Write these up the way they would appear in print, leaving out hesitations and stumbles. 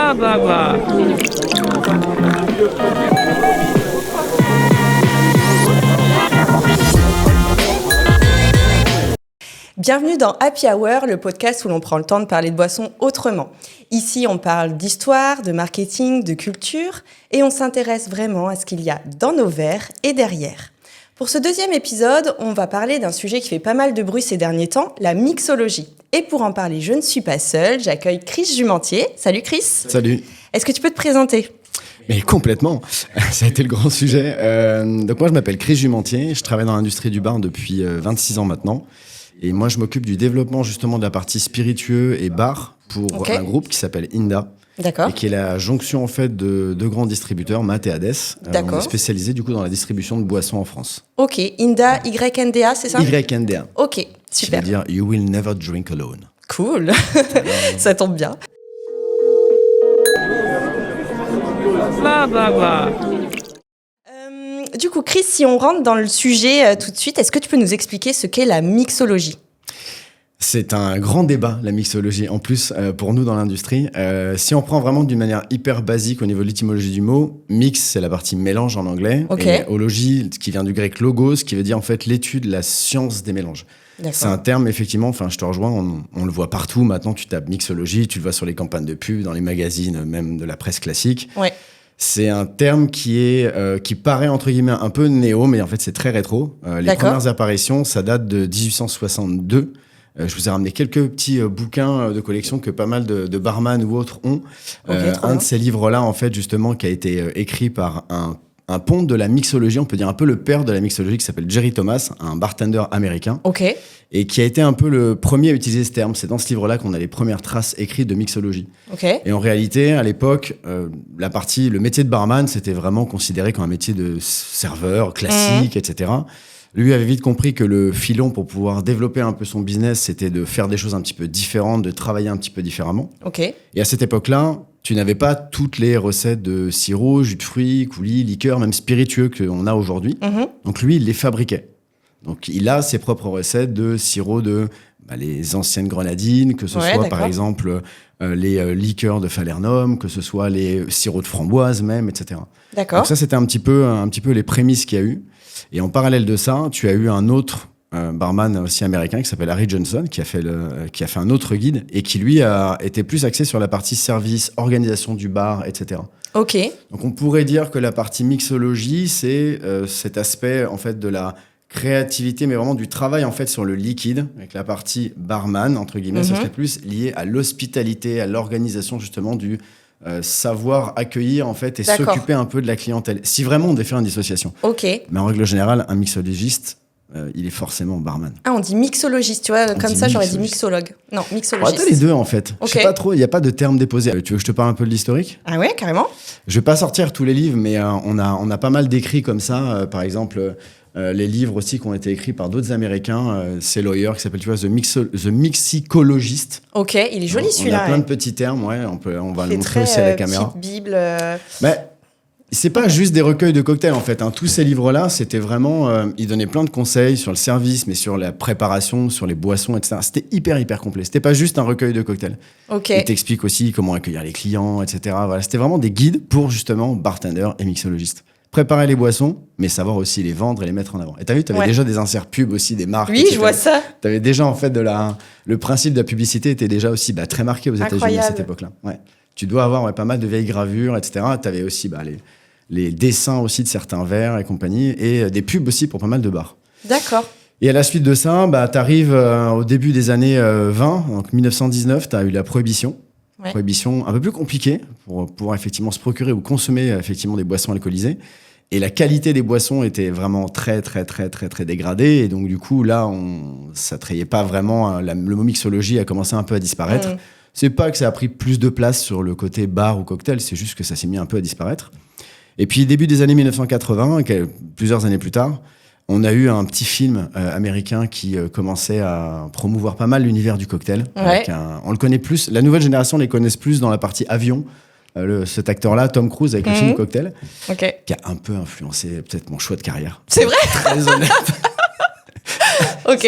Bla bla bla. Bienvenue dans Happy Hour, le podcast où l'on prend le temps de parler de boissons autrement. Ici, on parle d'histoire, de marketing, de culture et on s'intéresse vraiment à ce qu'il y a dans nos verres et derrière. Pour ce deuxième épisode, on va parler d'un sujet qui fait pas mal de bruit ces derniers temps, la mixologie. Et pour en parler, je ne suis pas seule, j'accueille Chris Jumentier. Salut Chris. Salut. Est-ce que tu peux te présenter ? Mais complètement, ça a été le grand sujet. Donc moi je m'appelle Chris Jumentier, je travaille dans l'industrie du bar depuis 26 ans maintenant. Et moi je m'occupe du développement justement de la partie spiritueux et bar pour un groupe qui s'appelle Inda. D'accord. Et qui est la jonction en fait de deux grands distributeurs, Mat et Hades. D'accord. On est spécialisé du coup dans la distribution de boissons en France. Ok, Inda, YNDA, c'est ça ? YNDA. Ok, super. Ça veut dire You will never drink alone. Cool, ça tombe bien. Bla bla bla. Du coup, Chris, si on rentre dans le sujet tout de suite, est-ce que tu peux nous expliquer ce qu'est la mixologie ? C'est un grand débat, la mixologie, en plus, pour nous dans l'industrie. Si on prend vraiment d'une manière hyper basique au niveau de l'étymologie du mot, mix, c'est la partie mélange en anglais. Okay. Et ologie, qui vient du grec logos, qui veut dire en fait l'étude, la science des mélanges. D'accord. C'est un terme, effectivement, enfin, je te rejoins, on le voit partout. Maintenant, tu tapes mixologie, tu le vois sur les campagnes de pub, dans les magazines, même de la presse classique. Ouais. C'est un terme qui paraît, entre guillemets, un peu néo, mais en fait, c'est très rétro. Les premières apparitions, ça date de 1862. Je vous ai ramené quelques petits bouquins de collection que pas mal de barman ou autres ont. Un de ces livres-là, en fait, justement, qui a été écrit par un ponte de la mixologie, on peut dire un peu le père de la mixologie, qui s'appelle Jerry Thomas, un bartender américain. Ok. Et qui a été un peu le premier à utiliser ce terme. C'est dans ce livre-là qu'on a les premières traces écrites de mixologie. Ok. Et en réalité, à l'époque, le métier de barman, c'était vraiment considéré comme un métier de serveur classique, etc. Lui avait vite compris que le filon pour pouvoir développer un peu son business, c'était de faire des choses un petit peu différentes, de travailler un petit peu différemment. Ok. Et à cette époque-là, tu n'avais pas toutes les recettes de sirop, jus de fruits, coulis, liqueurs, même spiritueux qu'on a aujourd'hui. Donc lui, il les fabriquait. Donc il a ses propres recettes de sirop de les anciennes grenadines, que ce soit par exemple les liqueurs de Falernum, que ce soit les sirops de framboise même, etc. D'accord. Donc ça, c'était un petit peu les prémices qu'il y a eu. Et en parallèle de ça, tu as eu un autre barman aussi américain qui s'appelle Harry Johnson, qui a fait un autre guide et qui, lui, a été plus axé sur la partie service, organisation du bar, etc. Ok. Donc, on pourrait dire que la partie mixologie, c'est cet aspect, en fait, de la créativité, mais vraiment du travail, en fait, sur le liquide, avec la partie barman, entre guillemets, ça serait plus lié à l'hospitalité, à l'organisation, justement, du savoir accueillir, en fait, et s'occuper un peu de la clientèle. Si vraiment on devait faire une dissociation. Ok. Mais en règle générale, un mixologiste, il est forcément barman. Ah, on dit mixologiste, tu vois, comme ça j'aurais dit mixologue. Non, mixologiste. T'as les deux, en fait. Okay. Je sais pas trop, il n'y a pas de terme déposé. Tu veux que je te parle un peu de l'historique ? Ah ouais, carrément. Je vais pas sortir tous les livres, mais on a pas mal d'écrits comme ça. Par exemple, les livres aussi qui ont été écrits par d'autres Américains. C'est Lawyer, qui s'appelle, tu vois, The Mixicologist. Ok, il est joli celui-là. On a plein de petits termes, on va le montrer aussi à la caméra. Petite bible. Mais c'est pas juste des recueils de cocktails, en fait. Tous ces livres-là, c'était vraiment... ils donnaient plein de conseils sur le service, mais sur la préparation, sur les boissons, etc. C'était hyper complet. C'était pas juste un recueil de cocktails. Ok. Il t'explique aussi comment accueillir les clients, etc. Voilà, c'était vraiment des guides pour, justement, bartenders et mixologistes. Préparer les boissons, mais savoir aussi les vendre et les mettre en avant. Et t'as vu, t'avais déjà des inserts pubs aussi, des marques. Oui, etc. je vois ça. T'avais déjà, en fait, le principe de la publicité était déjà aussi très marqué aux États-Unis à cette époque-là. Ouais. Tu dois avoir pas mal de vieilles gravures, etc. T'avais aussi les dessins aussi de certains verres et compagnie, et des pubs aussi pour pas mal de bars. D'accord. Et à la suite de ça, t'arrives au début des années 20, donc 1919, t'as eu la prohibition. Ouais. Prohibition un peu plus compliquée pour pouvoir effectivement se procurer ou consommer effectivement des boissons alcoolisées. Et la qualité des boissons était vraiment très dégradée. Et donc, du coup, là, ça trahissait pas vraiment. Le mot mixologie a commencé un peu à disparaître. C'est pas que ça a pris plus de place sur le côté bar ou cocktail, c'est juste que ça s'est mis un peu à disparaître. Et puis, début des années 1980, plusieurs années plus tard, on a eu un petit film américain qui commençait à promouvoir pas mal l'univers du cocktail. Ouais. On le connaît plus, la nouvelle génération les connaît plus dans la partie avion. Cet acteur-là, Tom Cruise, avec le film Cocktail, qui a un peu influencé peut-être mon choix de carrière. C'est vrai ? Très honnête. Ok.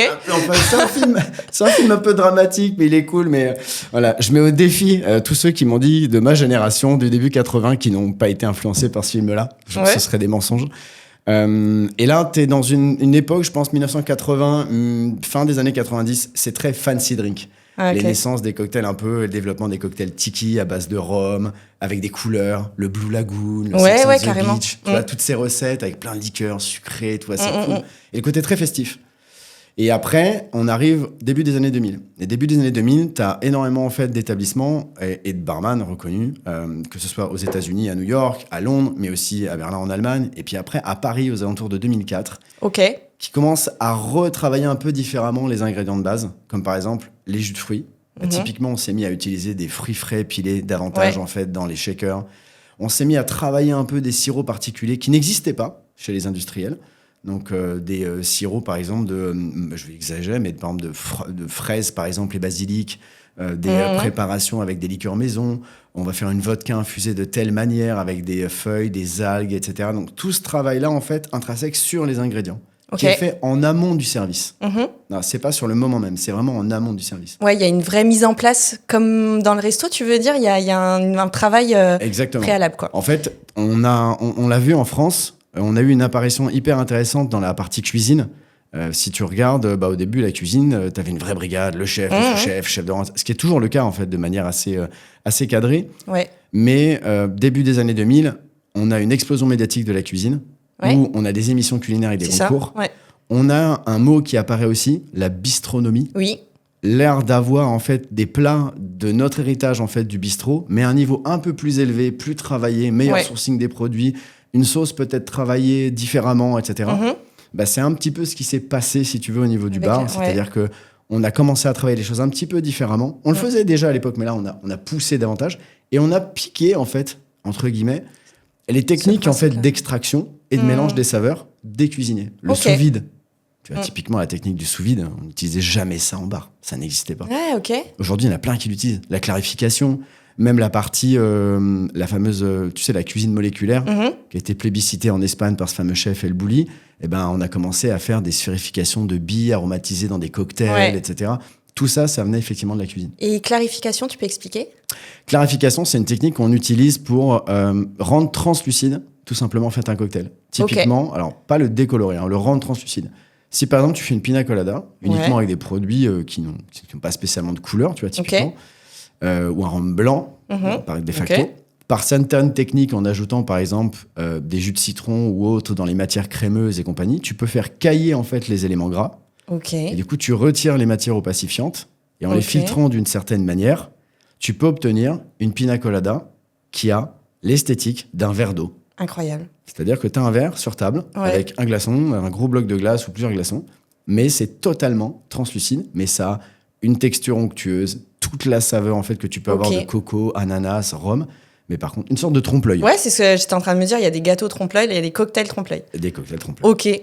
C'est un film un peu dramatique, mais il est cool. Mais voilà, je mets au défi tous ceux qui m'ont dit de ma génération, du début 80, qui n'ont pas été influencés par ce film-là. Ce serait des mensonges. Et là, t'es dans une époque, je pense 1980, fin des années 90, c'est très fancy drink. Ah, okay. Les naissances des cocktails un peu, le développement des cocktails tiki à base de rhum, avec des couleurs, le Blue Lagoon, le Sex and the carrément. Beach, tu vois, toutes ces recettes avec plein de liqueurs sucrées, tu vois, c'est cool. Et le côté très festif. Et après, on arrive début des années 2000. Et début des années 2000, tu as énormément en fait, d'établissements et de barman reconnus, que ce soit aux États-Unis, à New York, à Londres, mais aussi à Berlin en Allemagne, et puis après à Paris aux alentours de 2004, qui commencent à retravailler un peu différemment les ingrédients de base, comme par exemple les jus de fruits. Typiquement, on s'est mis à utiliser des fruits frais pilés davantage en fait, dans les shakers. On s'est mis à travailler un peu des sirops particuliers qui n'existaient pas chez les industriels. Donc des sirops par exemple je vais exagérer, mais par exemple de fraises par exemple et basilic, des préparations avec des liqueurs maison. On va faire une vodka infusée de telle manière avec des feuilles, des algues, etc. Donc tout ce travail-là en fait intrinsèque sur les ingrédients, qui est fait en amont du service. Non, c'est pas sur le moment même, c'est vraiment en amont du service. Ouais, il y a une vraie mise en place, comme dans le resto, tu veux dire, il y a un travail préalable, quoi. En fait, on l'a vu en France. On a eu une apparition hyper intéressante dans la partie cuisine. Si tu regardes, au début, la cuisine, tu avais une vraie brigade, le chef, le sous-chef, chef de rang, ce qui est toujours le cas, en fait, de manière assez cadrée. Ouais. Mais début des années 2000, on a une explosion médiatique de la cuisine, où on a des émissions culinaires et des concours. Ouais. On a un mot qui apparaît aussi, la bistronomie. Oui. L'air d'avoir, en fait, des plats de notre héritage, en fait, du bistrot, mais à un niveau un peu plus élevé, plus travaillé, meilleur sourcing des produits, une sauce peut-être travaillée différemment, etc. C'est un petit peu ce qui s'est passé, si tu veux, au niveau du bar. C'est-à-dire que on a commencé à travailler les choses un petit peu différemment. On le faisait déjà à l'époque, mais là, on a poussé davantage. Et on a piqué, en fait, entre guillemets, les techniques en fait, d'extraction et de mélange des saveurs des cuisiniers. Le sous-vide. Tu vois, typiquement, la technique du sous-vide, on n'utilisait jamais ça en bar. Ça n'existait pas. Aujourd'hui, il y en a plein qui l'utilisent. La clarification, même la partie, la fameuse, tu sais, la cuisine moléculaire, qui a été plébiscitée en Espagne par ce fameux chef El Bulli, on a commencé à faire des sphérifications de billes aromatisées dans des cocktails, etc. Tout ça, ça venait effectivement de la cuisine. Et clarification, tu peux expliquer ? Clarification, c'est une technique qu'on utilise pour rendre translucide, tout simplement, en fait, un cocktail. Typiquement, alors pas le décolorer, le rendre translucide. Si par exemple, tu fais une pina colada, uniquement avec des produits qui n'ont pas spécialement de couleur, tu vois, typiquement, ou un rhum blanc, par de facto. Par certaines techniques, en ajoutant par exemple des jus de citron ou autres dans les matières crémeuses et compagnie, tu peux faire cailler en fait les éléments gras. Et du coup, tu retires les matières opacifiantes et en les filtrant d'une certaine manière, tu peux obtenir une pina colada qui a l'esthétique d'un verre d'eau. Incroyable. C'est-à-dire que tu as un verre sur table avec un glaçon, un gros bloc de glace ou plusieurs glaçons, mais c'est totalement translucide, mais ça a une texture onctueuse, toute la saveur en fait que tu peux avoir de coco, ananas, rhum, mais par contre une sorte de trompe-l'œil. Ouais, c'est ce que j'étais en train de me dire, il y a des gâteaux trompe-l'œil, il y a des cocktails trompe-l'œil. Des cocktails trompe-l'œil.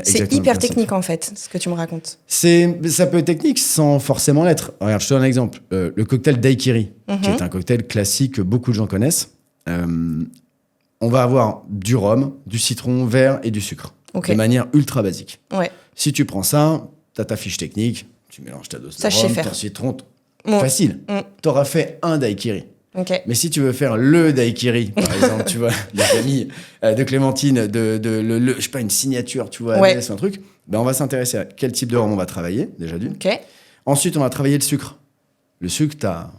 C'est hyper technique en fait, ce que tu me racontes. Ça peut être technique sans forcément l'être. Regarde, je te donne un exemple. Le cocktail daiquiri, qui est un cocktail classique que beaucoup de gens connaissent. On va avoir du rhum, du citron vert et du sucre. De manière ultra basique. Si tu prends ça, tu as ta fiche technique, tu mélanges ta dose de rhum, ton citron, facile. Tu auras fait un daiquiri. Mais si tu veux faire le daiquiri, par exemple, tu vois, des amis de Clémentine, je sais pas, une signature, tu vois, un truc, on va s'intéresser à quel type de rhum on va travailler, déjà d'une. Ensuite, on va travailler le sucre. Le sucre, tu as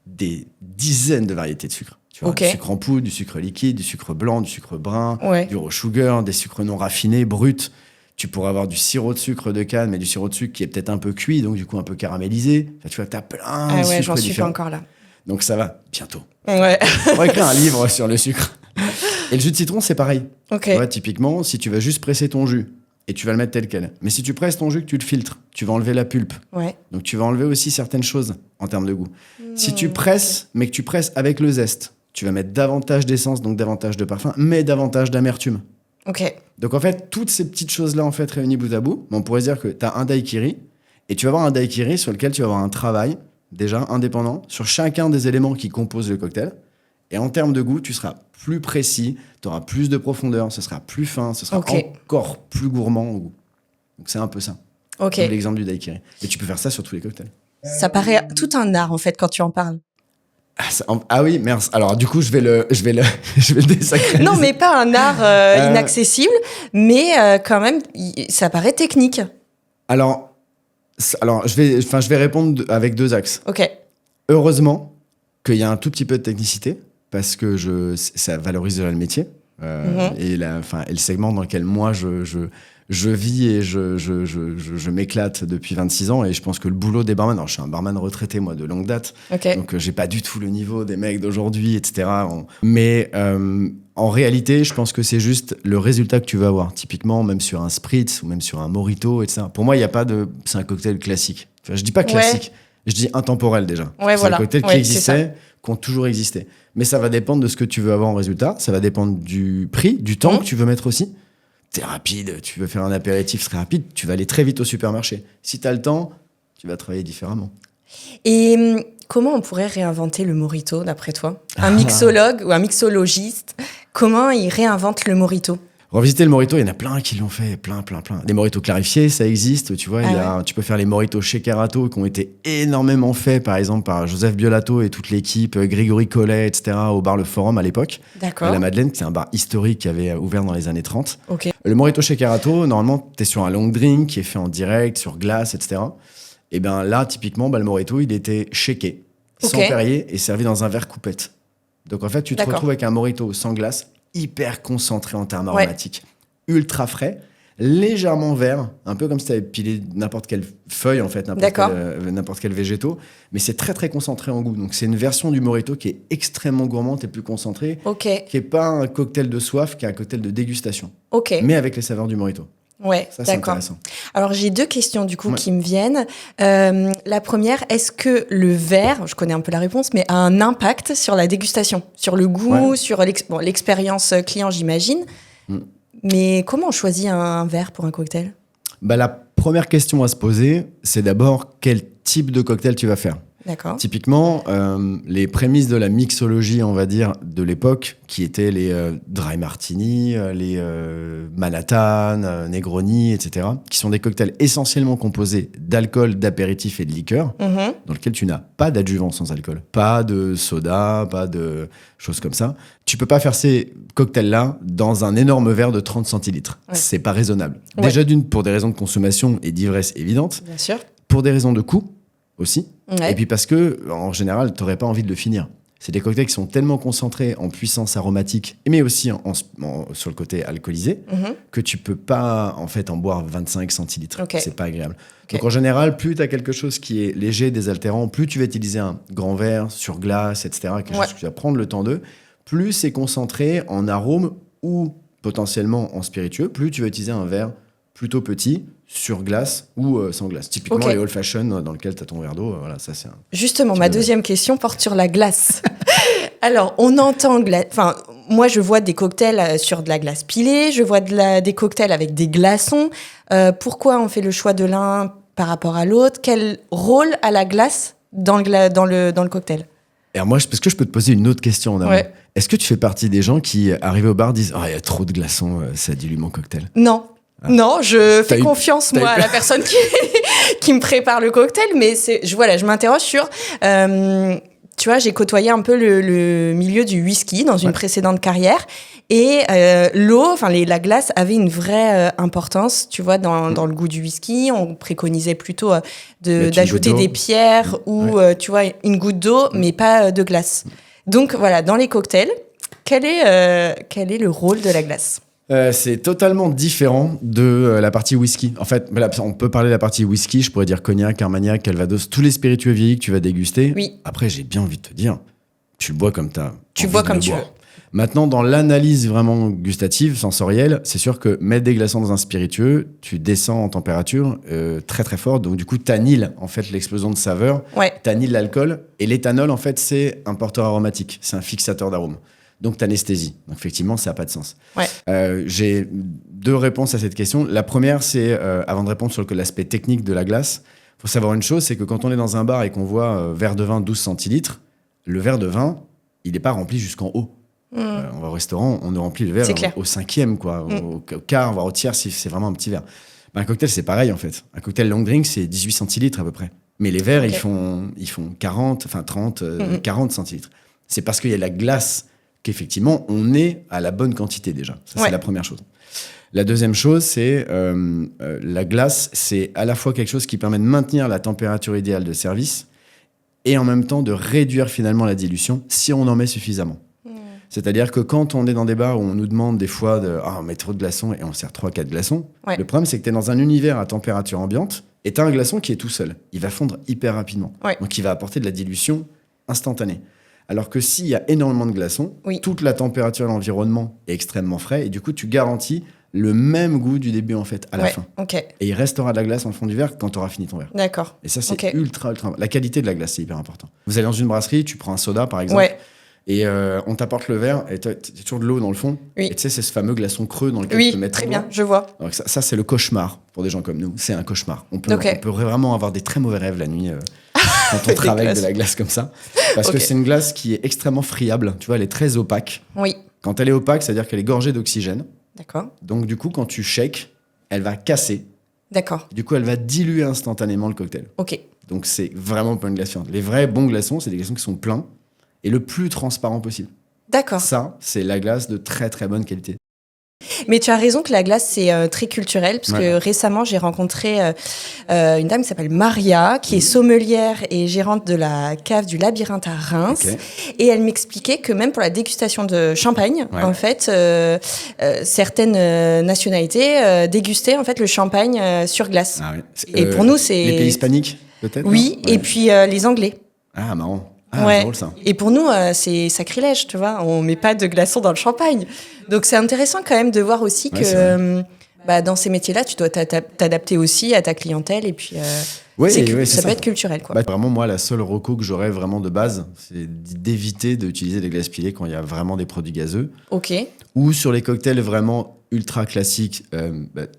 des dizaines de variétés de sucre. Tu vois, du sucre en poudre, du sucre liquide, du sucre blanc, du sucre brun, du raw sugar, des sucres non raffinés, bruts. Tu pourras avoir du sirop de sucre de canne, mais du sirop de sucre qui est peut-être un peu cuit, donc du coup un peu caramélisé. Enfin, tu vois, tu as plein de sucres j'en suis différents. pas encore là. Donc ça va, bientôt. On va écrire un livre sur le sucre. Et le jus de citron, c'est pareil. Tu vois, typiquement, si tu vas juste presser ton jus, et tu vas le mettre tel quel. Mais si tu presses ton jus, que tu le filtres, tu vas enlever la pulpe. Donc tu vas enlever aussi certaines choses en termes de goût. Si tu presses, mais que tu presses avec le zeste, tu vas mettre davantage d'essence, donc davantage de parfum, mais davantage d'amertume. Donc en fait, toutes ces petites choses-là, en fait, réunies bout à bout, on pourrait se dire que tu as un daiquiri, et tu vas avoir un daiquiri sur lequel tu vas avoir un travail, déjà indépendant, sur chacun des éléments qui composent le cocktail. Et en termes de goût, tu seras plus précis, tu auras plus de profondeur, ce sera plus fin, ce sera encore plus gourmand au goût. Donc c'est un peu ça. Ok. Comme l'exemple du daiquiri. Et tu peux faire ça sur tous les cocktails. Ça paraît tout un art, en fait, quand tu en parles. Ah oui, merci. Alors du coup, je vais le désacraliser. Non, mais pas un art inaccessible, mais quand même, ça paraît technique. Alors je vais répondre avec 2 axes. Ok. Heureusement qu'il y a un tout petit peu de technicité parce que ça valorise déjà le métier et le segment dans lequel moi je vis et je m'éclate depuis 26 ans et je pense que le boulot des barman, alors je suis un barman retraité moi de longue date, donc j'ai pas du tout le niveau des mecs d'aujourd'hui, etc. Mais en réalité, je pense que c'est juste le résultat que tu vas avoir. Typiquement, même sur un spritz ou même sur un mojito, etc. Pour moi, il y a pas de, c'est un cocktail classique. Enfin, je dis pas classique, je dis intemporel déjà. Ouais, c'est un cocktail qui existait, qui qui ont toujours existé. Mais ça va dépendre de ce que tu veux avoir en résultat. Ça va dépendre du prix, du temps que tu veux mettre aussi. T'es rapide, tu veux faire un apéritif très rapide, tu vas aller très vite au supermarché. Si t'as le temps, tu vas travailler différemment. Et comment on pourrait réinventer le mojito, d'après toi ? Un mixologue ou un mixologiste, comment il réinvente le mojito ? Revisiter le mojito, il y en a plein qui l'ont fait, plein. Des mojitos clarifiés, ça existe, tu vois. Tu peux faire les mojitos shakerato qui ont été énormément faits, par exemple, par Joseph Biolato et toute l'équipe, Grégory Collet, etc., au bar Le Forum à l'époque. D'accord. À la Madeleine, c'est un bar historique qui avait ouvert dans les années 30. Ok. Le mojito shakerato, normalement, t'es sur un long drink qui est fait en direct, sur glace, etc. Et bien là, typiquement, le mojito, il était shaké, sans Perrier et servi dans un verre coupette. Donc en fait, tu te retrouves avec un mojito sans glace, hyper concentré en termes aromatiques, ultra frais, légèrement vert, un peu comme si tu avais pilé n'importe quelle feuille, en fait, n'importe quel végétaux, mais c'est très très concentré en goût. Donc c'est une version du mojito qui est extrêmement gourmande et plus concentrée, qui n'est pas un cocktail de soif, qui est un cocktail de dégustation, mais avec les saveurs du mojito. Ouais, ça, c'est intéressant. Alors, j'ai 2 questions, du coup, qui me viennent. La première, est-ce que le verre, je connais un peu la réponse, mais a un impact sur la dégustation, sur le goût, sur l'expérience client, j'imagine. Mais comment on choisit un verre pour un cocktail ? La première question à se poser, c'est d'abord quel type de cocktail tu vas faire. D'accord. Typiquement, les prémices de la mixologie, on va dire, de l'époque, qui étaient les dry martini, les Manhattan, Negroni, etc., qui sont des cocktails essentiellement composés d'alcool, d'apéritif et de liqueur, dans lequel tu n'as pas d'adjuvant sans alcool, pas de soda, pas de choses comme ça. Tu peux pas faire ces cocktails-là dans un énorme verre de 30 centilitres. Ouais. C'est pas raisonnable. Ouais. Déjà pour des raisons de consommation et d'ivresse évidentes. Bien sûr. Pour des raisons de coût aussi. Ouais. Et puis parce que, en général, tu n'aurais pas envie de le finir. C'est des cocktails qui sont tellement concentrés en puissance aromatique, mais aussi sur le côté alcoolisé, que tu peux pas en fait en boire 25 centilitres. Okay. C'est pas agréable. Okay. Donc en général, plus tu as quelque chose qui est léger, désaltérant, plus tu vas utiliser un grand verre sur glace, etc., quelque chose que tu vas prendre le temps de, plus c'est concentré en arôme ou potentiellement en spiritueux, plus tu vas utiliser un verre plutôt petit, sur glace ou sans glace. Typiquement, les old fashion dans lequel tu as ton verre d'eau, voilà, ça c'est un... Justement, ma deuxième question porte sur la glace. Alors, on entend... Enfin, moi, je vois des cocktails sur de la glace pilée, je vois des cocktails avec des glaçons. Pourquoi on fait le choix de l'un par rapport à l'autre ? Quel rôle a la glace dans le cocktail ? Alors moi, parce que je peux te poser une autre question en amont. Ouais. Est-ce que tu fais partie des gens qui, arrivés au bar, disent « Ah, il y a trop de glaçons, ça dilue mon cocktail ?» Non. Non, je fais confiance, moi, à la personne qui me prépare le cocktail, mais je m'interroge sur... tu vois, j'ai côtoyé un peu le milieu du whisky dans une précédente carrière, et l'eau, la glace avait une vraie importance, tu vois, dans le goût du whisky. On préconisait plutôt d'ajouter des pierres ou, tu vois, une goutte d'eau, mais pas de glace. Donc, voilà, dans les cocktails, quel est le rôle de la glace ? C'est totalement différent de la partie whisky. En fait, on peut parler de la partie whisky, je pourrais dire cognac, armagnac, calvados, tous les spiritueux vieillis que tu vas déguster. Oui. Après, j'ai bien envie de te dire, tu le bois comme tu bois comme tu veux. Maintenant, dans l'analyse vraiment gustative, sensorielle, c'est sûr que mettre des glaçons dans un spiritueux, tu descends en température très très fort. Donc du coup, t'annihiles en fait l'explosion de saveur, t'annihiles l'alcool. Et l'éthanol, en fait, c'est un porteur aromatique, c'est un fixateur d'arôme. Donc, t'anesthésies. Donc, effectivement, ça n'a pas de sens. Ouais. J'ai 2 réponses à cette question. La première, c'est, avant de répondre sur l'aspect technique de la glace, il faut savoir une chose, c'est que quand on est dans un bar et qu'on voit verre de vin 12 centilitres, le verre de vin, il n'est pas rempli jusqu'en haut. On va au restaurant, on ne remplit le verre au 5e, quoi, au quart, voire au tiers, si c'est vraiment un petit verre. Un cocktail, c'est pareil, en fait. Un cocktail long drink, c'est 18 centilitres à peu près. Mais les verres, Ok. ils font 40, enfin 30, 40 centilitres. C'est parce qu'il y a la glace qu'effectivement, on est à la bonne quantité déjà. Ça, Ouais. c'est la première chose. La deuxième chose, c'est la glace, c'est à la fois quelque chose qui permet de maintenir la température idéale de service et en même temps de réduire finalement la dilution si on en met suffisamment. C'est-à-dire que quand on est dans des bars où on nous demande des fois on met trop de glaçons et on sert 3-4 glaçons, Ouais. le problème c'est que tu es dans un univers à température ambiante et tu as un glaçon qui est tout seul. Il va fondre hyper rapidement. Ouais. Donc il va apporter de la dilution instantanée. Alors que s'il y a énormément de glaçons, Oui. toute la température de l'environnement est extrêmement frais et du coup tu garantis le même goût du début en fait à la Ouais, fin. ok, Et il restera de la glace en fond du verre quand tu auras fini ton verre. d'accord. Et ça c'est Ok. ultra. La qualité de la glace c'est hyper important. Vous allez dans une brasserie, tu prends un soda par exemple. Ouais, Et on t'apporte le verre et t'as toujours de l'eau dans le fond. Oui. Et tu sais, c'est ce fameux glaçon creux dans lequel oui, tu peux mettre très ton bien, doigt. je vois. Donc ça c'est le cauchemar pour des gens comme nous. C'est un cauchemar. On peut Ok. vraiment avoir des très mauvais rêves la nuit quand on Des travaille glaces. de la glace comme ça. Parce Ok. que c'est une glace qui est extrêmement friable. Tu vois, elle est très opaque. Oui, Quand elle est opaque, c'est-à-dire qu'elle est gorgée d'oxygène. d'accord, Donc du coup, quand tu shakes, elle va casser. d'accord, Du coup, elle va diluer instantanément le cocktail. ok. Donc c'est vraiment pas une glace fiante. Les vrais bons glaçons, c'est des glaçons qui sont pleins et le plus transparent possible. D'accord. Ça, c'est la glace de très très bonne qualité. Mais tu as raison que la glace, c'est très culturel, parce Ouais. que récemment, j'ai rencontré une dame qui s'appelle Maria, qui est sommelière et gérante de la cave du Labyrinthe à Reims. Ok. Et elle m'expliquait que même pour la dégustation de champagne, Ouais. en fait, certaines nationalités dégustaient en fait le champagne sur glace. Ah oui. Et pour nous, c'est... Les pays hispaniques, peut-être Oui, non et Ouais. puis les Anglais. Ah, marrant. Ah, Ouais. c'est drôle ça. Et pour nous, c'est sacrilège, tu vois. On met pas de glaçons dans le champagne. Donc c'est intéressant quand même de voir aussi Ouais, que c'est vrai. dans ces métiers-là, tu dois t'adapter aussi à ta clientèle et puis Oui, ça c'est peut être culturel, quoi. Bah, vraiment, moi, la seule reco que j'aurais vraiment de base, c'est d'éviter d'utiliser des glaces pilées quand il y a vraiment des produits gazeux. Ok. Ou sur les cocktails vraiment ultra classiques,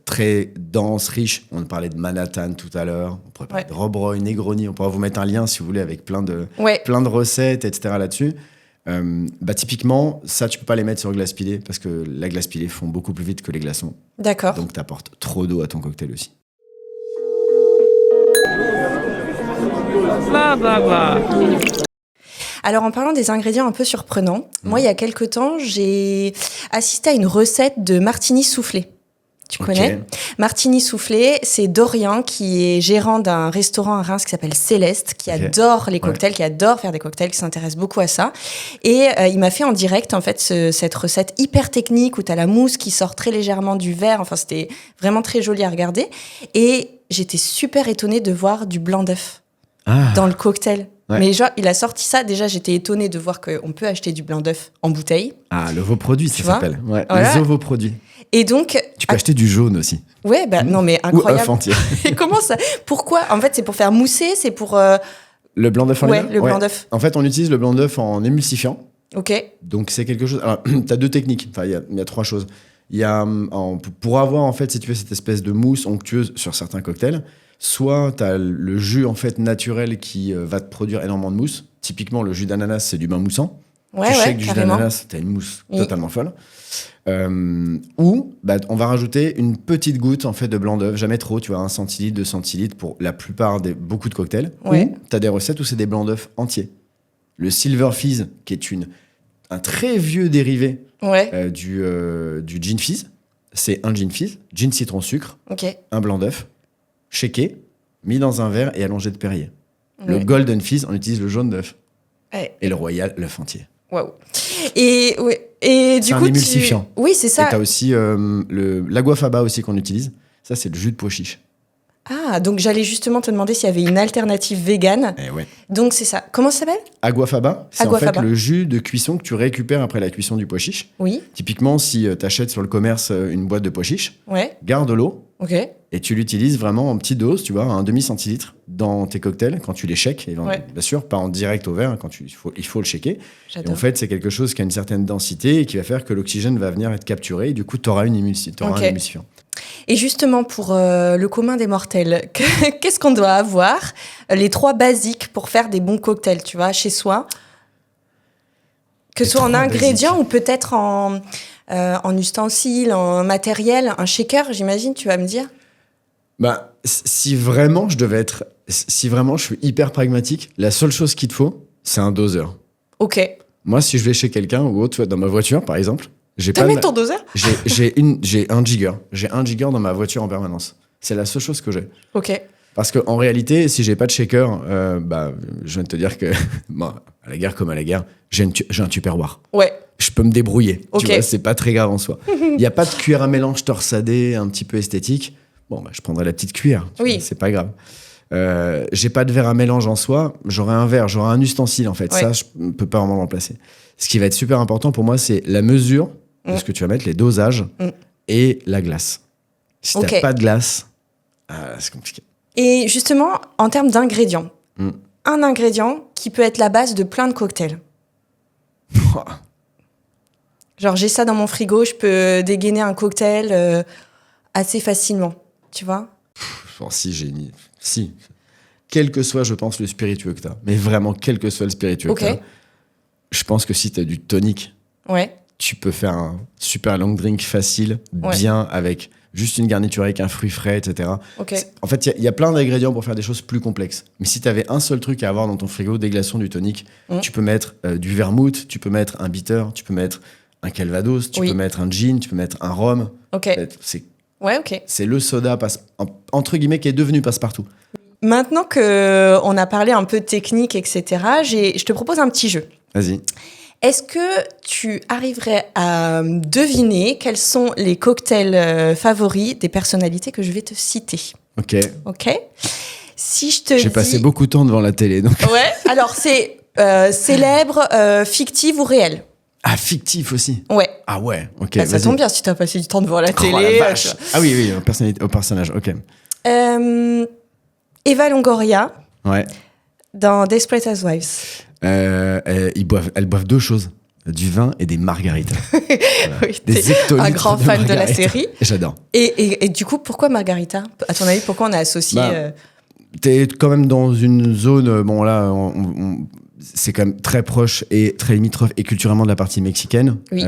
très denses, riches. On parlait de Manhattan tout à l'heure. On pourrait parler Ouais. de Rob Roy, Negroni. On pourra vous mettre un lien si vous voulez avec plein de recettes, etc. là-dessus. Typiquement, ça, tu peux pas les mettre sur glace pilée parce que la glace pilée fond beaucoup plus vite que les glaçons. D'accord. Donc, tu apportes trop d'eau à ton cocktail aussi. Bla bla bla. Alors, en parlant des ingrédients un peu surprenants, moi, il y a quelque temps, j'ai assisté à une recette de martini soufflé. Tu Ok. connais? Martini soufflé, c'est Dorian qui est gérant d'un restaurant à Reims qui s'appelle Céleste, qui Ok. adore les cocktails, qui adore faire des cocktails, qui s'intéresse beaucoup à ça. Et il m'a fait en direct, en fait, cette recette hyper technique où tu as la mousse qui sort très légèrement du verre. Enfin, c'était vraiment très joli à regarder. Et j'étais super étonnée de voir du blanc d'œuf dans le cocktail. Ouais. Mais genre, il a sorti ça. Déjà, j'étais étonnée de voir qu'on peut acheter du blanc d'œuf en bouteille. Ah, le Vauproduit, ça Tu vois s'appelle. Ouais, Voilà. les ovoproduits. Et donc, Tu peux acheter du jaune aussi. ouais, bah, non, mais Ou incroyable. œuf entier. Et comment ça? Pourquoi? En fait, c'est pour faire mousser, c'est pour. Le blanc d'œuf en Ouais, lui-même le blanc d'œuf. En fait, on utilise le blanc d'œuf en émulsifiant. Ok. Donc, c'est quelque chose. Alors, tu as deux techniques. Enfin, il y a trois choses. Il y a, pour avoir, en fait, si tu veux, cette espèce de mousse onctueuse sur certains cocktails, soit tu as le jus, en fait, naturel qui va te produire énormément de mousse. Typiquement, le jus d'ananas, c'est du bain moussant. Ouais, Tu ouais, shakes du jus carrément. d'ananas, tu as une mousse Oui. totalement folle. Ou on va rajouter une petite goutte en fait de blanc d'œuf, jamais trop, tu vois, 1 centilitre, 2 centilitres pour la plupart beaucoup de cocktails. Ouais. Ou tu as des recettes où c'est des blancs d'œuf entiers. Le Silver Fizz, qui est un très vieux dérivé Ouais. du gin fizz, c'est un gin fizz, gin citron sucre, Ok. un blanc d'œuf, shaké, mis dans un verre et allongé de Perrier. Le Ouais. Golden Fizz, on utilise le jaune d'œuf. Ouais. Et le Royal, l'œuf entier. Waouh. Et ouais. Et du C'est un coup, émulsifiant. Oui, c'est Et ça. t'as aussi l'aguafaba aussi qu'on utilise. Ça, c'est le jus de pois chiche. Ah, donc j'allais justement te demander s'il y avait une alternative végane. Eh ouais. Donc c'est ça. Comment ça s'appelle? Aguafaba, c'est en Aguafaba. fait le jus de cuisson que tu récupères après la cuisson du pois chiche. Oui. Typiquement, si tu achètes sur le commerce une boîte de pois chiche, Ouais. garde l'eau Ok. et tu l'utilises vraiment en petite dose, tu vois, un demi-centilitre dans tes cocktails quand tu les shakes. Et Ouais. bien sûr, pas en direct au verre, hein, il faut le shaker. Et J'adore. en fait, c'est quelque chose qui a une certaine densité et qui va faire que l'oxygène va venir être capturé. Et du coup, tu auras un Ok. émulsifiant. Et justement, pour le commun des mortels, qu'est-ce qu'on doit avoir? Les 3 basiques pour faire des bons cocktails, tu vois, chez soi. Que ce Les soit en 3 ingrédients basiques. ou peut-être en ustensiles, en matériel. Un shaker, j'imagine, tu vas me dire? Si vraiment je suis hyper pragmatique, la seule chose qu'il te faut, c'est un doseur. Ok. Moi, si je vais chez quelqu'un ou autre, tu vois, dans ma voiture, par exemple, T'as mis ton doseur? j'ai un Jigger. J'ai un Jigger dans ma voiture en permanence. C'est la seule chose que j'ai. Ok. Parce qu'en réalité, si j'ai pas de shaker, je viens de te dire que, à la guerre comme à la guerre, j'ai un Tupperware. Ouais. Je peux me débrouiller. Ok. Tu vois, c'est pas très grave en soi. Il n'y a pas de cuillère à mélange torsadée, un petit peu esthétique. Bon, je prendrai la petite cuillère. Oui. Vois, c'est pas grave. J'ai pas de verre à mélange en soi. J'aurai un verre, j'aurai un ustensile en fait. Ouais. Ça, je ne peux pas vraiment le remplacer. Ce qui va être super important pour moi, c'est la mesure de ce que tu vas mettre, les dosages et la glace. Si t'as pas de glace, c'est compliqué. Et justement, en termes d'ingrédients, un ingrédient qui peut être la base de plein de cocktails. Genre, j'ai ça dans mon frigo, je peux dégainer un cocktail assez facilement, tu vois? Si. Quel que soit, je pense, le spiritueux que t'as, mais vraiment, quel que soit le spiritueux que t'as, je pense que si t'as du tonic, tu peux faire un super long drink facile, bien, avec juste une garniture avec un fruit frais, etc. En fait, il y a plein d'ingrédients pour faire des choses plus complexes. Mais si t'avais un seul truc à avoir dans ton frigo, des glaçons, du tonic, tu peux mettre du vermouth, tu peux mettre un bitter, tu peux mettre un calvados, tu peux mettre un gin, tu peux mettre un rhum. C'est le soda, entre guillemets, qui est devenu passe-partout. Maintenant qu'on a parlé un peu de technique, etc., je te propose un petit jeu. Vas-y. Est-ce que tu arriverais à deviner quels sont les cocktails favoris des personnalités que je vais te citer? Ok. Si je te dis... J'ai passé beaucoup de temps devant la télé, donc... Ouais, alors c'est célèbre, fictif ou réel? Ah, fictif aussi? Ouais. Ah ouais, ok, ça tombe bien si tu as passé du temps devant la télé. La vache. Ah oui, au personnage, ok. Eva Longoria, ouais. Dans Desperate Housewives. Elles boivent deux choses, du vin et des margaritas. Voilà. Oui, des hectolitres un grand fan de la série. J'adore. Et du coup, pourquoi margarita? À ton avis, pourquoi on a associé... T'es quand même dans une zone, bon là, c'est quand même très proche et très limitrophe et culturellement de la partie mexicaine. Oui.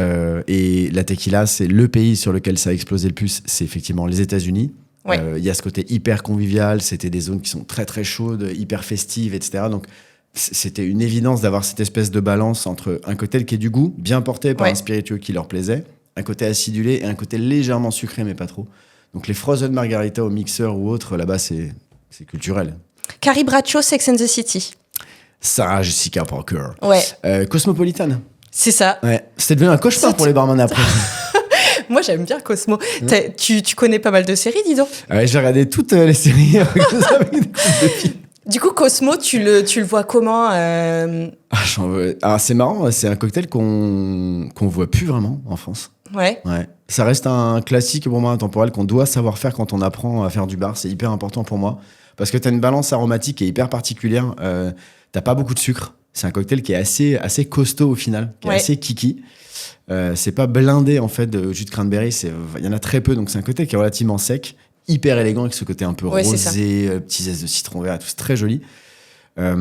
Et la tequila, c'est le pays sur lequel ça a explosé le plus, c'est effectivement les États-Unis. Il y a ce côté hyper convivial, c'était des zones qui sont très très chaudes, hyper festives, etc. Donc c'était une évidence d'avoir cette espèce de balance entre un cocktail qui est du goût, bien porté par un spiritueux qui leur plaisait, un côté acidulé et un côté légèrement sucré, mais pas trop. Donc les frozen margarita au mixeur ou autre, là-bas, c'est culturel. Carrie Bradshaw, Sex and the City. Sarah Jessica Parker. Ouais. Cosmopolitan. C'est ça. Ouais. C'était devenu un cauchemar pour les barman après. Moi, j'aime bien Cosmo. Tu connais pas mal de séries, dis donc. Ouais, j'ai regardé toutes les séries avec des couples de filles. Du coup, Cosmo, tu le vois comment c'est marrant, c'est un cocktail qu'on voit plus vraiment en France. Ouais. Ça reste un classique pour moi intemporel qu'on doit savoir faire quand on apprend à faire du bar. C'est hyper important pour moi parce que tu as une balance aromatique qui est hyper particulière. T'as pas beaucoup de sucre. C'est un cocktail qui est assez costaud au final, qui est assez kiki. C'est pas blindé en fait de jus de cranberry. Il y en a très peu, donc c'est un cocktail qui est relativement sec, hyper élégant avec ce côté un peu rosé, petits zestes de citron vert, tout c'est très joli. Quand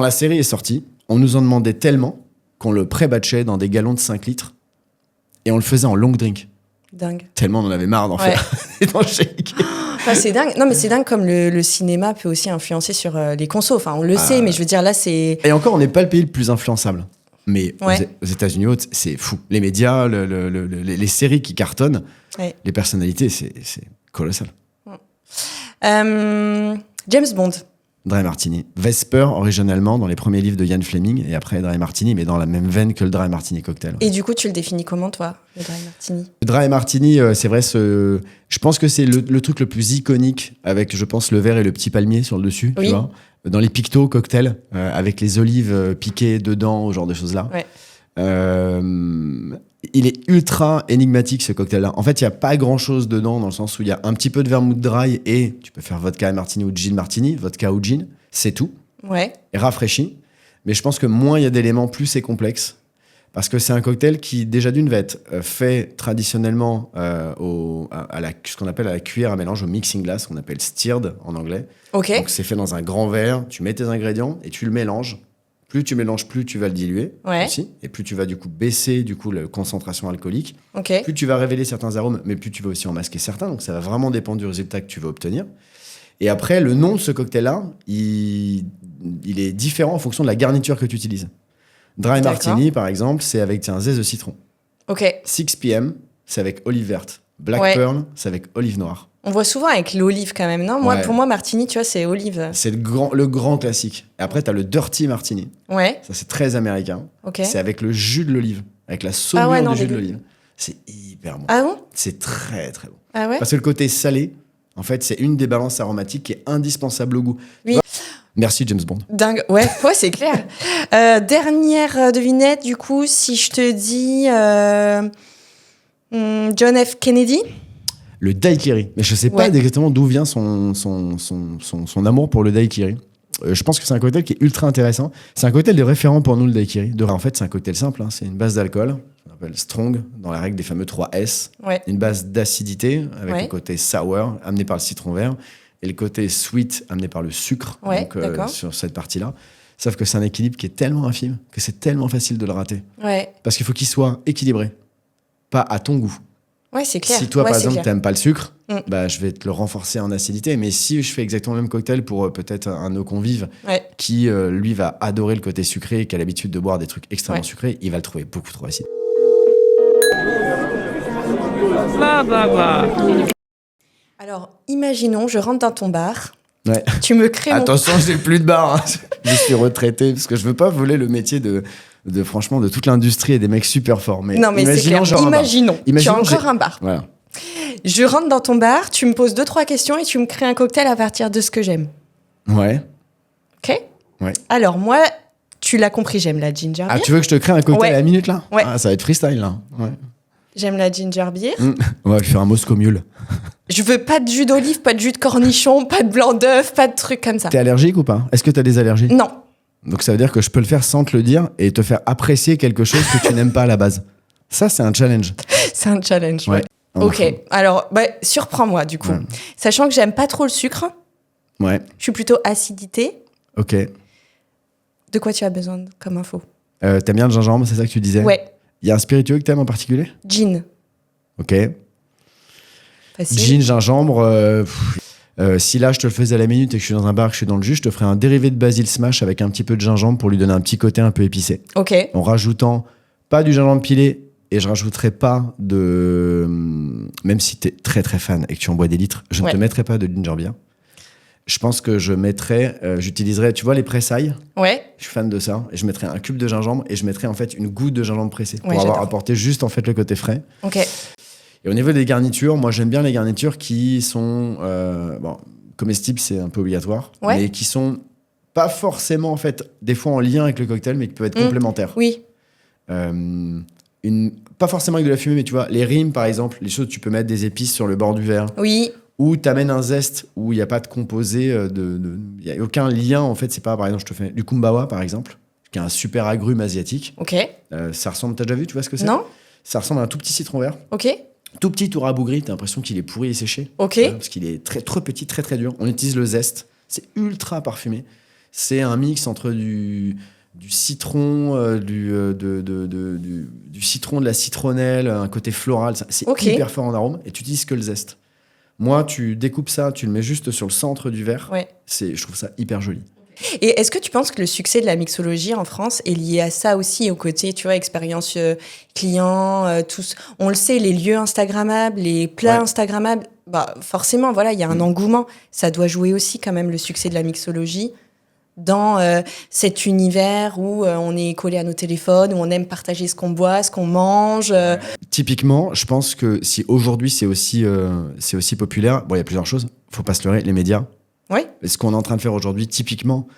la série est sortie, on nous en demandait tellement qu'on le pré-batchait dans des galons de 5 litres et on le faisait en long drink. Dingue. Tellement on en avait marre d'en faire. C'est dingue. Non, mais c'est dingue comme le cinéma peut aussi influencer sur les consos. Enfin, on le sait, mais je veux dire, là, c'est... Et encore, on n'est pas le pays le plus influençable. Mais aux États-Unis, c'est fou. Les médias, les séries qui cartonnent, les personnalités, c'est colossal. James Bond. Dry Martini. Vesper, originellement, dans les premiers livres de Ian Fleming, et après Dry Martini, mais dans la même veine que le Dry Martini cocktail. Et du coup, tu le définis comment, toi, le Dry Martini? Le Dry Martini, c'est vrai, je pense que c'est le truc le plus iconique, avec, je pense, le verre et le petit palmier sur le dessus, tu vois, dans les pictos cocktails, avec les olives piquées dedans, ce genre de choses-là. Il est ultra énigmatique, ce cocktail-là. En fait, il n'y a pas grand-chose dedans, dans le sens où il y a un petit peu de vermouth dry et tu peux faire vodka martini ou gin martini, vodka ou gin, c'est tout. Et rafraîchi. Mais je pense que moins il y a d'éléments, plus c'est complexe. Parce que c'est un cocktail qui, déjà d'une, va être fait traditionnellement ce qu'on appelle à la cuillère à mélange, au mixing glass, qu'on appelle stirred en anglais. Donc c'est fait dans un grand verre, tu mets tes ingrédients et tu le mélanges Plus tu mélanges, plus tu vas le diluer Ouais. aussi. Et plus tu vas du coup baisser la concentration alcoolique. Ok. Plus tu vas révéler certains arômes, mais plus tu vas aussi en masquer certains. Donc ça va vraiment dépendre du résultat que tu vas obtenir. Et après, le nom de ce cocktail-là, il est différent en fonction de la garniture que tu utilises. Dry D'accord. Martini, par exemple, c'est avec un zeste de citron. Ok. 6 p.m., c'est avec olive verte. Black Ouais. Pearl, c'est avec olive noire. On voit souvent avec l'olive quand même, non? Ouais. Pour moi, Martini, tu vois, c'est olive. C'est le grand classique. Et après, tu as le Dirty Martini. Ouais. Ça, c'est très américain. Ok. C'est avec le jus de l'olive, avec la saumure non, du jus de dégueu. l'olive. C'est hyper bon. Ah bon? C'est très, très bon. Ah ouais? Parce que le côté salé, en fait, c'est une des balances aromatiques qui est indispensable au goût. Oui. Merci, James Bond. Dingue. Ouais, c'est clair. Dernière devinette, du coup, si je te dis John F. Kennedy. Le daiquiri. Mais je sais pas Ouais. exactement d'où vient son amour pour le daiquiri. Je pense que c'est un cocktail qui est ultra intéressant. C'est un cocktail de référent pour nous, le daiquiri. En fait, c'est un cocktail simple. C'est une base d'alcool, on appelle strong, dans la règle des fameux 3 S. Ouais. Une base d'acidité, avec Ouais. le côté sour, amené par le citron vert, et le côté sweet, amené par le sucre, Ouais, donc, d'accord. sur cette partie-là. Sauf que c'est un équilibre qui est tellement infime que c'est tellement facile de le rater. Ouais. Parce qu'il faut qu'il soit équilibré, pas à ton goût. Ouais, c'est clair. Si toi, Ouais, par c'est exemple, clair. t'aimes pas le sucre, Mm. je vais te le renforcer en acidité. Mais si je fais exactement le même cocktail pour peut-être un de nos convives Ouais. qui, lui, va adorer le côté sucré et qui a l'habitude de boire des trucs extrêmement Ouais. sucrés, il va le trouver beaucoup trop acide. Bla bla bla. Alors, imaginons, je rentre dans ton bar. Ouais. Tu me crées mon... Attention, j'ai plus de bar. Hein. Je suis retraité parce que je veux pas voler le métier de franchement de toute l'industrie et des mecs super forts. Mais Non, mais c'est imaginons clair. genre un bar. Imaginons. Imaginons, tu as encore j'ai- un bar. Voilà. Je rentre dans ton bar, tu me poses 2-3 questions et tu me crées un cocktail à partir de ce que j'aime. Ouais. Ok? Ouais. Alors, moi, tu l'as compris, j'aime la ginger beer. Ah, tu veux que je te crée un cocktail Ouais. à la minute là? Ouais. Ah, ça va être freestyle là. Ouais. J'aime la ginger beer. On va lui faire un Moscow Mule. Je veux pas de jus d'olive, pas de jus de cornichon, pas de blanc d'œuf, pas de trucs comme ça. T'es allergique ou pas? Est-ce que t'as des allergies? Non. Donc ça veut dire que je peux le faire sans te le dire et te faire apprécier quelque chose que tu n'aimes pas à la base. Ça, c'est un challenge. C'est un challenge. Ouais. Ok. Alors, surprends-moi du coup. Ouais. Sachant que j'aime pas trop le sucre, Ouais. je suis plutôt acidité. Ok. De quoi tu as besoin comme info? T'aimes bien le gingembre, c'est ça que tu disais? Ouais. Il y a un spiritueux que t'aimes en particulier? Gin. Ok. Facile. Gin, gingembre. Si là, je te le faisais à la minute et que je suis dans un bar, que je suis dans le jus, je te ferais un dérivé de basil smash avec un petit peu de gingembre pour lui donner un petit côté un peu épicé. Ok. En rajoutant pas du gingembre pilé et je rajouterai pas de... Même si t'es très très fan et que tu en bois des litres, je ne Ouais. te mettrai pas de ginger beer. Je pense que j'utiliserai, tu vois, les pressailles. Ouais. Je suis fan de ça. Et je mettrai un cube de gingembre et je mettrai en fait une goutte de gingembre pressé pour Ouais, avoir j'adore. apporté juste en fait le côté frais. Ok. Et au niveau des garnitures, moi j'aime bien les garnitures qui sont comestibles, c'est un peu obligatoire, Ouais. mais qui sont pas forcément en fait des fois en lien avec le cocktail, mais qui peuvent être complémentaires. Oui. Pas forcément avec de la fumée, mais tu vois, les rimes par exemple, les choses tu peux mettre des épices sur le bord du verre, Oui. ou t'amènes un zeste où il n'y a pas de composé, il n'y a aucun lien en fait. C'est pas par exemple, je te fais du kumbawa par exemple, qui est un super agrume asiatique. Ok. Ça ressemble, t'as déjà vu, tu vois ce que c'est? Non. Ça ressemble à un tout petit citron vert. Ok. Tout petit tout rabougri, t'as l'impression qu'il est pourri et séché. Ok. Parce qu'il est très, trop petit, très très dur. On utilise le zeste. C'est ultra parfumé. C'est un mix entre du citron, du citron, de la citronnelle, un côté floral. C'est Ok. hyper fort en arôme. Et tu utilises que le zeste. Moi, tu découpes ça, tu le mets juste sur le centre du verre. Ouais. Je trouve ça hyper joli. Et est-ce que tu penses que le succès de la mixologie en France est lié à ça aussi, au côté, tu vois, expérience client, tous. On le sait, les lieux Instagrammables, les plats Ouais. Instagrammables, forcément, voilà, il y a un engouement. Ça doit jouer aussi quand même le succès de la mixologie dans cet univers où on est collé à nos téléphones, où on aime partager ce qu'on boit, ce qu'on mange. Typiquement, je pense que si aujourd'hui c'est aussi populaire, bon, il y a plusieurs choses. Faut pas se leurrer, les médias. Ouais. Ce qu'on est en train de faire aujourd'hui, typiquement,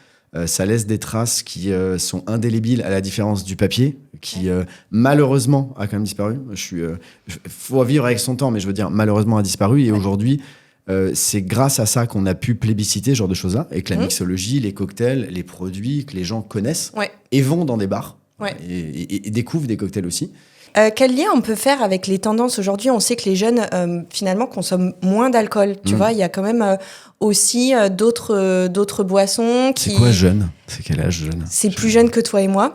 ça laisse des traces qui sont indélébiles à la différence du papier, qui malheureusement a quand même disparu. Faut vivre avec son temps, mais je veux dire malheureusement a disparu. Et aujourd'hui, c'est grâce à ça qu'on a pu plébisciter ce genre de choses-là, et que la mixologie, les cocktails, les produits que les gens connaissent Ouais. et vont dans des bars Ouais. et découvrent des cocktails aussi. Quel lien on peut faire avec les tendances aujourd'hui? On sait que les jeunes, finalement, consomment moins d'alcool. Tu vois, il y a quand même aussi d'autres boissons qui... C'est quoi jeune? C'est quel âge jeune? C'est plus jeune que toi et moi.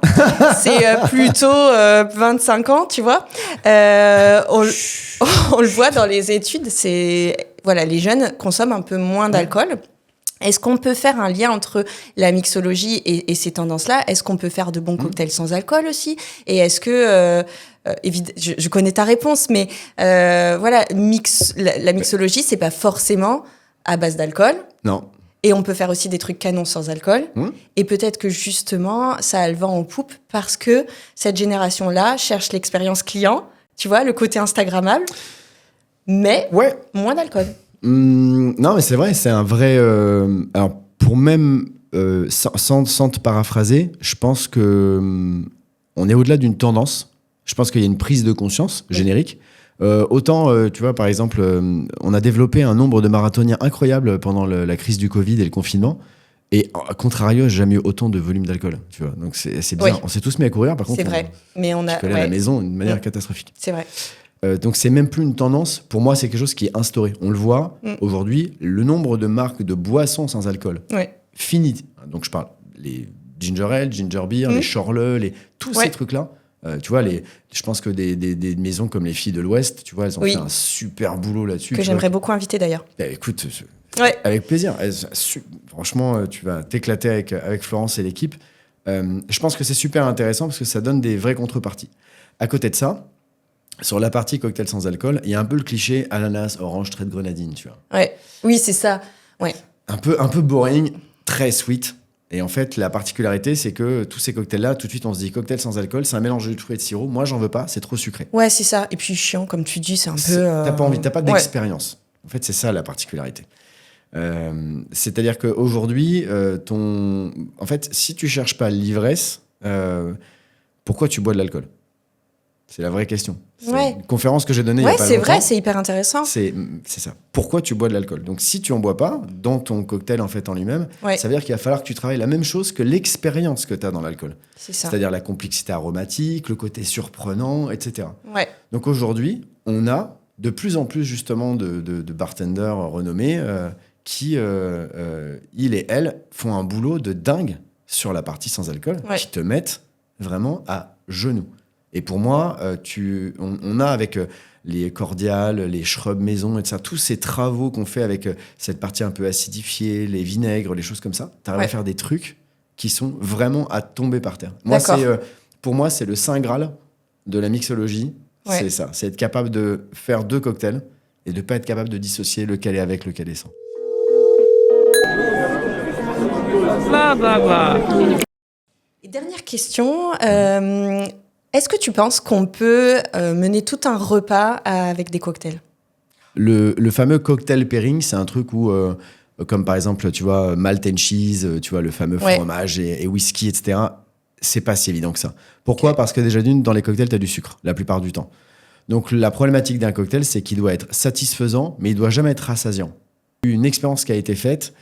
C'est plutôt 25 ans, tu vois. On le voit dans les études, voilà, les jeunes consomment un peu moins d'alcool. Est-ce qu'on peut faire un lien entre la mixologie et ces tendances-là? Est-ce qu'on peut faire de bons cocktails sans alcool aussi? Et est-ce que... je connais ta réponse, mais voilà, la mixologie, c'est pas forcément à base d'alcool. Non. Et on peut faire aussi des trucs canons sans alcool. Et peut-être que justement, ça a le vent en poupe parce que cette génération-là cherche l'expérience client, tu vois, le côté Instagrammable, mais moins d'alcool. Non, mais c'est vrai, c'est un vrai... alors, pour même, sans te paraphraser, je pense que on est au-delà d'une tendance. Je pense qu'il y a une prise de conscience générique. Autant, tu vois, par exemple, on a développé un nombre de marathoniens incroyable pendant la crise du Covid et le confinement. Et à contrario, j'ai jamais eu autant de volume d'alcool. Tu vois, donc c'est bien. Oui. On s'est tous mis à courir, par contre. C'est vrai. Mais on a. À la maison d'une manière catastrophique. C'est vrai. Donc c'est même plus une tendance. Pour moi, c'est quelque chose qui est instauré. On le voit aujourd'hui, le nombre de marques de boissons sans alcool fini. Donc je parle les ginger ale, ginger beer, les Chorle, tous ces trucs-là. Tu vois, je pense que des maisons comme les Filles de l'Ouest, tu vois, elles ont fait un super boulot là-dessus. Que j'aimerais beaucoup inviter d'ailleurs. Bah, écoute, avec plaisir. Franchement, tu vas t'éclater avec Florence et l'équipe. Je pense que c'est super intéressant parce que ça donne des vraies contreparties. À côté de ça, sur la partie cocktail sans alcool, il y a un peu le cliché ananas, orange, trait de grenadine, tu vois. Ouais. Oui, c'est ça. Ouais. Un peu boring, très sweet. Et en fait, la particularité, c'est que tous ces cocktails-là, tout de suite, on se dit cocktail sans alcool, c'est un mélange de fruits et de sirop. Moi, j'en veux pas, c'est trop sucré. Ouais, c'est ça. Et puis chiant, comme tu dis, c'est un peu... T'as pas envie, t'as pas d'expérience. En fait, c'est ça la particularité. C'est-à-dire qu'aujourd'hui, en fait, si tu cherches pas l'ivresse, pourquoi tu bois de l'alcool? C'est la vraie question. C'est une conférence que j'ai donnée il y a pas longtemps. Ouais, c'est vrai, c'est hyper intéressant. C'est ça. Pourquoi tu bois de l'alcool? Donc, si tu en bois pas, dans ton cocktail en fait en lui-même, ça veut dire qu'il va falloir que tu travailles la même chose que l'expérience que tu as dans l'alcool. C'est ça. C'est-à-dire la complexité aromatique, le côté surprenant, etc. Ouais. Donc, aujourd'hui, on a de plus en plus justement de bartenders renommés qui, ils et elles, font un boulot de dingue sur la partie sans alcool, qui te mettent vraiment à genoux. Et pour moi, on a avec les cordiales, les shrubs maison, etc., tous ces travaux qu'on fait avec cette partie un peu acidifiée, les vinaigres, les choses comme ça, tu arrives à faire des trucs qui sont vraiment à tomber par terre. Moi, pour moi, c'est le saint graal de la mixologie. C'est ça, c'est être capable de faire 2 cocktails et de ne pas être capable de dissocier lequel est avec, lequel est sans. Et dernière question... Est-ce que tu penses qu'on peut mener tout un repas avec des cocktails? Le fameux cocktail pairing, c'est un truc où, comme par exemple, tu vois, malt and cheese, tu vois, le fameux fromage et whisky, etc., c'est pas si évident que ça. Pourquoi? Parce que déjà dans les cocktails, tu as du sucre, la plupart du temps. Donc la problématique d'un cocktail, c'est qu'il doit être satisfaisant, mais il doit jamais être rassasiant. Une expérience qui a été faite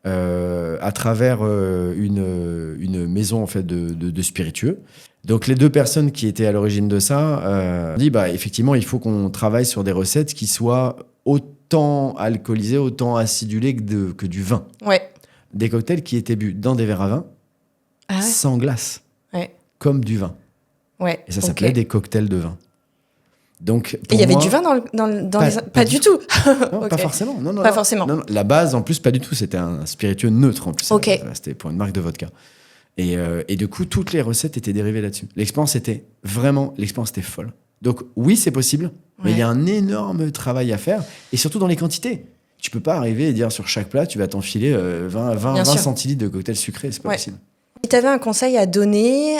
à travers une maison en fait, de spiritueux. Donc les 2 personnes qui étaient à l'origine de ça ont dit effectivement il faut qu'on travaille sur des recettes qui soient autant alcoolisées, autant acidulées que du vin. Ouais. Des cocktails qui étaient bu dans des verres à vin, sans glace, comme du vin. Ouais. Et ça s'appelait des cocktails de vin. Donc, et il y avait du vin dans les... Pas du tout. Non, pas forcément. Non, pas forcément. Non, la base, en plus, pas du tout. C'était un spiritueux neutre, en plus. C'était pour une marque de vodka. Et du coup, toutes les recettes étaient dérivées là-dessus. L'expérience était folle. Donc oui, c'est possible, mais il y a un énorme travail à faire. Et surtout dans les quantités. Tu peux pas arriver et dire sur chaque plat, tu vas t'enfiler 20 centilitres de cocktail sucré. C'est pas possible. Et tu avais un conseil à donner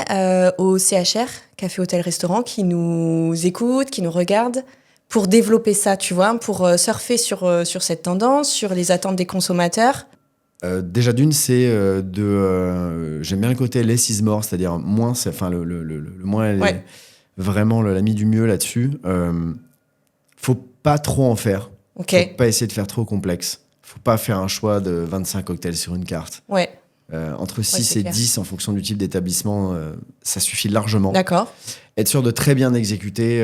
au CHR, Café Hôtel Restaurant, qui nous écoute, qui nous regarde, pour développer ça, tu vois, pour surfer sur cette tendance, sur les attentes des consommateurs? Déjà d'une, c'est j'aime bien le côté less is more, c'est-à-dire moins, le moins est vraiment l'ami du mieux là-dessus. Faut pas trop en faire. Faut pas essayer de faire trop complexe. Faut pas faire un choix de 25 cocktails sur une carte. Entre 6 c'est et clair. 10 en fonction du type d'établissement, ça suffit largement. D'accord. Être sûr de très bien exécuter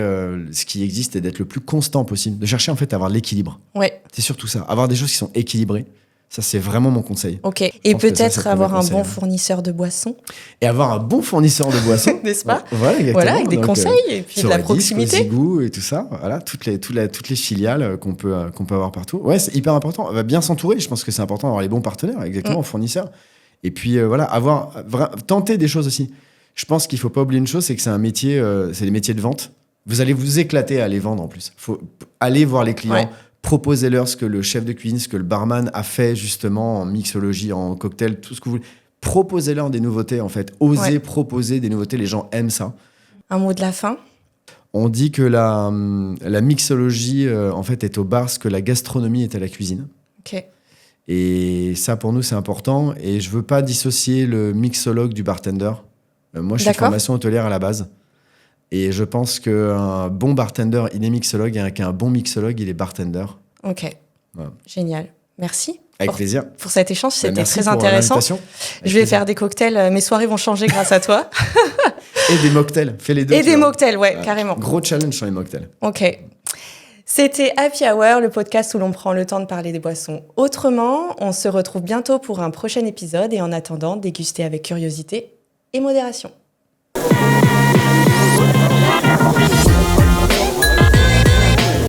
ce qui existe et d'être le plus constant possible. De chercher en fait à avoir l'équilibre. Ouais. C'est surtout ça. Avoir des choses qui sont équilibrées. Ça, c'est vraiment mon conseil. Ok. Et pense que ça, c'est peut-être le avoir premier un conseil, bon hein. fournisseur de boissons, Et avoir un bon fournisseur de boissons. n'est-ce pas? Voilà, exactement. Voilà, avec des Donc, conseils et puis de sur la Redis, proximité. Ozigou et tout ça. Voilà, toutes les filiales qu'on peut avoir partout. Ouais, c'est hyper important. Bien s'entourer. Je pense que c'est important d'avoir les bons partenaires, exactement, fournisseurs. Et puis, voilà, tenter des choses aussi. Je pense qu'il faut pas oublier une chose, c'est que c'est un métier, c'est des métiers de vente. Vous allez vous éclater à les vendre en plus. Faut aller voir les clients. Ouais. Proposez-leur ce que le chef de cuisine, ce que le barman a fait justement en mixologie, en cocktail, tout ce que vous voulez. Proposez-leur des nouveautés en fait. Osez proposer des nouveautés, les gens aiment ça. Un mot de la fin? On dit que la mixologie en fait est au bar ce que la gastronomie est à la cuisine. Ok. Et ça pour nous c'est important. Et je veux pas dissocier le mixologue du bartender. Moi je suis D'accord. formation hôtelière à la base. Et je pense qu'un bon bartender, il est mixologue, et qu'un bon mixologue, il est bartender. Ok. Voilà. Génial. Merci. Avec plaisir. Pour cet échange, c'était Merci très pour intéressant. l'invitation. Avec Je vais plaisir. faire des cocktails. Mes soirées vont changer grâce à toi. Et des mocktails. Fais les deux. Et tu des vois. mocktails, ouais, Ouais. carrément. Gros challenge sur les mocktails. Ok. C'était Happy Hour, le podcast où l'on prend le temps de parler des boissons autrement. On se retrouve bientôt pour un prochain épisode et en attendant, dégustez avec curiosité et modération.